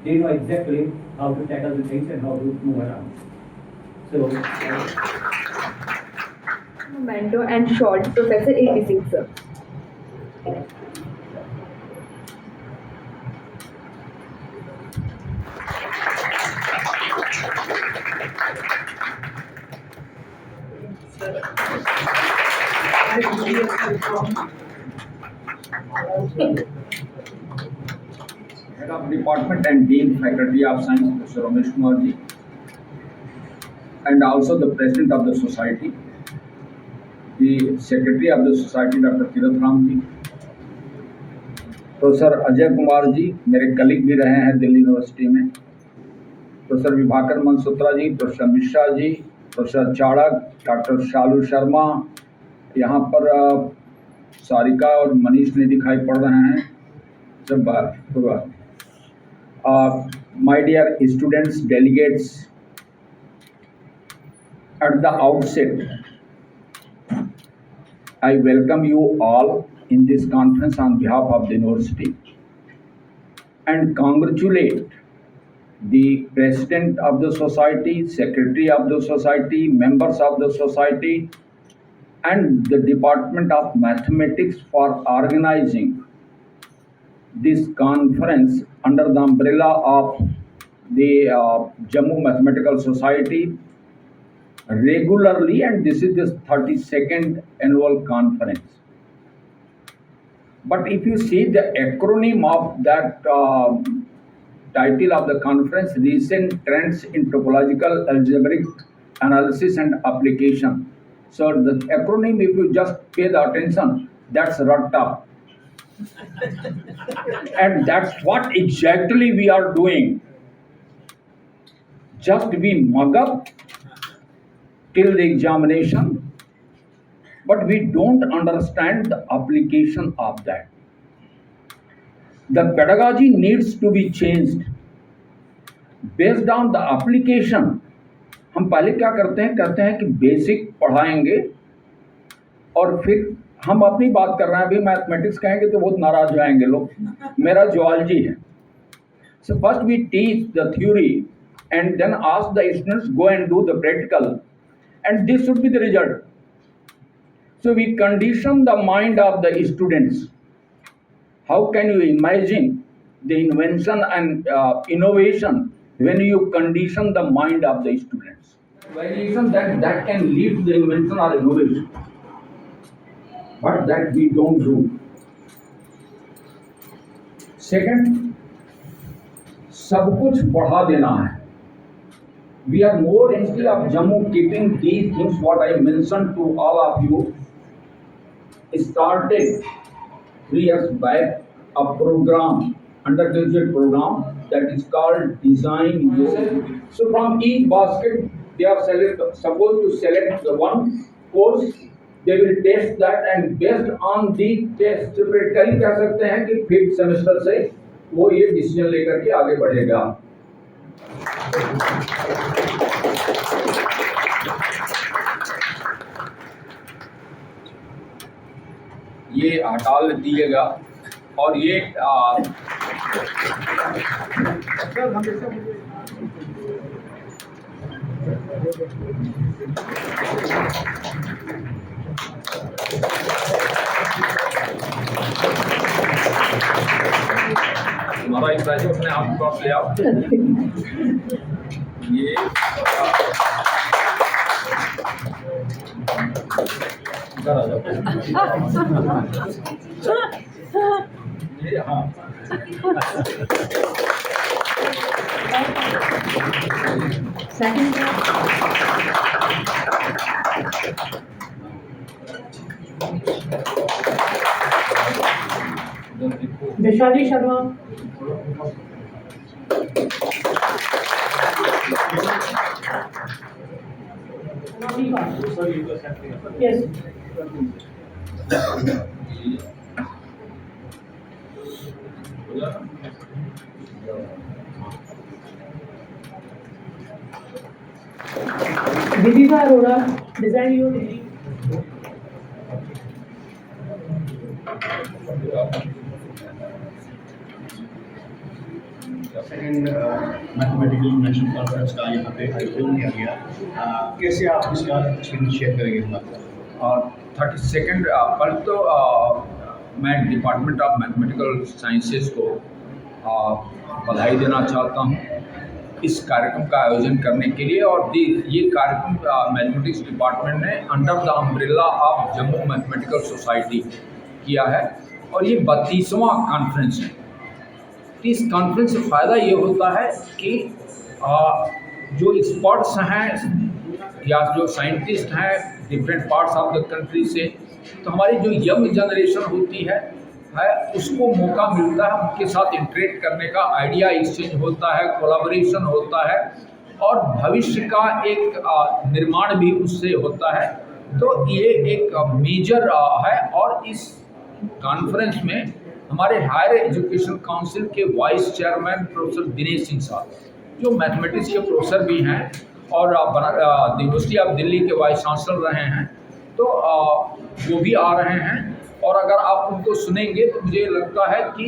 they know exactly how to tackle the things and how to move around. So, Mentor and short, Professor A.P. Singh, sir. Head of Department and Dean Faculty of Science, Professor Ramesh Kumar ji, and also the President of the Society, the Secretary of the Society, Dr. Tirath Ram ji, professor Ajay Kumar ji मेरे colleague भी रहे हैं Delhi university में, professor Vibhakar Mansutra ji, professor Mishra ji, professor Chanak, doctor Shalu Sharma, यहाँ पर सारिका और मनीष ने दिखाई पड़ रहे हैं सब बार। My dear students, delegates, at the outset, I welcome you all in this conference on behalf of the university and congratulate the President of the Society, Secretary of the Society, members of the Society, and the Department of Mathematics for organizing this conference under the umbrella of the Jammu Mathematical Society regularly, and this is the 32nd annual conference. But if you see the acronym of that title of the conference, Recent Trends in Topological Algebraic Analysis and Application. So the acronym, if you just pay the attention, that's RUTTA. And that's what exactly we are doing. Just we mug up till the examination, but we don't understand the application of that. The pedagogy needs to be changed based on the application. हम पहले क्या करते हैं कि basic पढ़ाएंगे और फिर हम अपनी बात कर रहे हैं, अभी मैथमेटिक्स कहेंगे तो बहुत नाराज हो जाएंगे लोग, मेरा जूलॉजी है. So first we teach the theory and then ask the students go and do the practical, and this should be the result. So we condition the mind of the students. How can you imagine the invention and innovation when you condition the mind of the students? Variation that can lead to the invention or innovation, but that we don't do. Second, सब कुछ बढ़ा देना है. We are more instead of Jammu keeping these things what I mentioned to all of you. Started 3 years back a program, undergraduate program that is called Design Yoga. So from each basket they are supposed to select the one course. They will test that and based on the test practically कह सकते हैं कि 5th semester से वो ये decision लेकर के आगे बढ़ेगा. ये हटा दीजिएगा और ये हमारा इम्प्रेशन अपने आप क्रॉस ले आओ. ये इधर आ जाओ. ये हाँ. Vaishali Sharma. Yes. Viviva Arora, Design U Delhi. Second mathematical national conference का यहाँ पे आयोजन किया गया। कैसे आप इसका एक्सपीरियंस शेयर करेंगे इस बात का? 32nd कल तो मैं डिपार्टमेंट ऑफ मैथमेटिकल साइंसेस को बधाई देना चाहता हूँ इस कार्यक्रम का आयोजन करने के लिए। और ये कार्यक्रम मैथमेटिक्स डिपार्टमेंट ने under the umbrella of Jammu mathematical society किया है और ये 32वां कॉन्फ्रेंस है। इस कॉन्फ्रेंस से फ़ायदा ये होता है कि जो एक्सपर्ट्स हैं या जो साइंटिस्ट हैं different parts of the country से, तो हमारी जो यंग जनरेशन होती है उसको मौका मिलता है उनके साथ इंटरेक्ट करने का, आइडिया एक्सचेंज होता है, कोलैबोरेशन होता है और भविष्य का एक निर्माण भी उससे होता है। तो ये एक मेजर है। और इस कॉन्फ्रेंस में हमारे हायर एजुकेशन काउंसिल के vice chairman professor Dinesh Singh साहब, जो मैथमेटिक्स के प्रोफेसर भी हैं और यूनिवर्सिटी ऑफ दिल्ली के वाइस चांसलर रहे हैं, तो वो भी आ रहे हैं। और अगर आप उनको सुनेंगे तो मुझे लगता है कि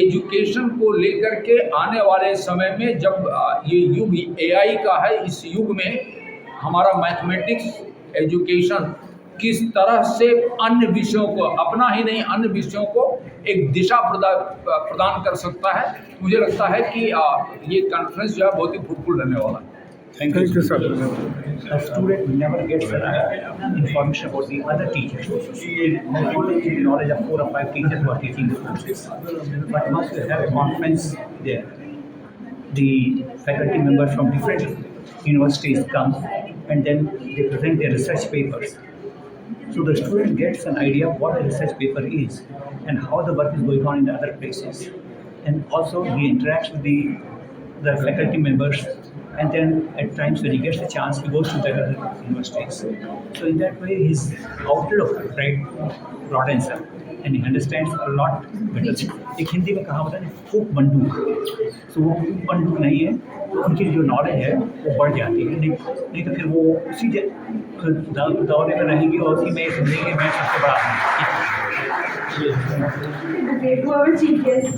एजुकेशन को लेकर के आने वाले समय में, जब ये युग AI का है, इस युग में हमारा मैथमेटिक्स एजुकेशन किस तरह से अन्य विषयों को, अपना ही नहीं अन्य विषयों को एक दिशा प्रदान कर सकता है। मुझे लगता है कि ये कॉन्फ्रेंस जो है बहुत ही फ्रूटफुल रहने वाला है। Thank you, sir. A student never gets information about the other teachers. He only has the knowledge of 4 or 5 teachers who are teaching the courses. But once we have a conference there, the faculty members from different universities come and then they present their research papers. So the student gets an idea of what a research paper is and how the work is going on in the other places. And also he interacts with the faculty members, and then at times when he gets a chance, he goes to the other universities. So in that way, his outlook, right, broadens up, and he understands a lot better. एक हिंदी में कहावत है फूक बंदूक, तो वो फूक बंदूक नहीं है, तो उनकी जो नॉलेज है वो बढ़ जाती है। नहीं तो फिर वो उसी दौरे में रहेंगे और उसी में समझेंगे मैं सबसे बड़ा हूँ। Okay, whoever chief guest.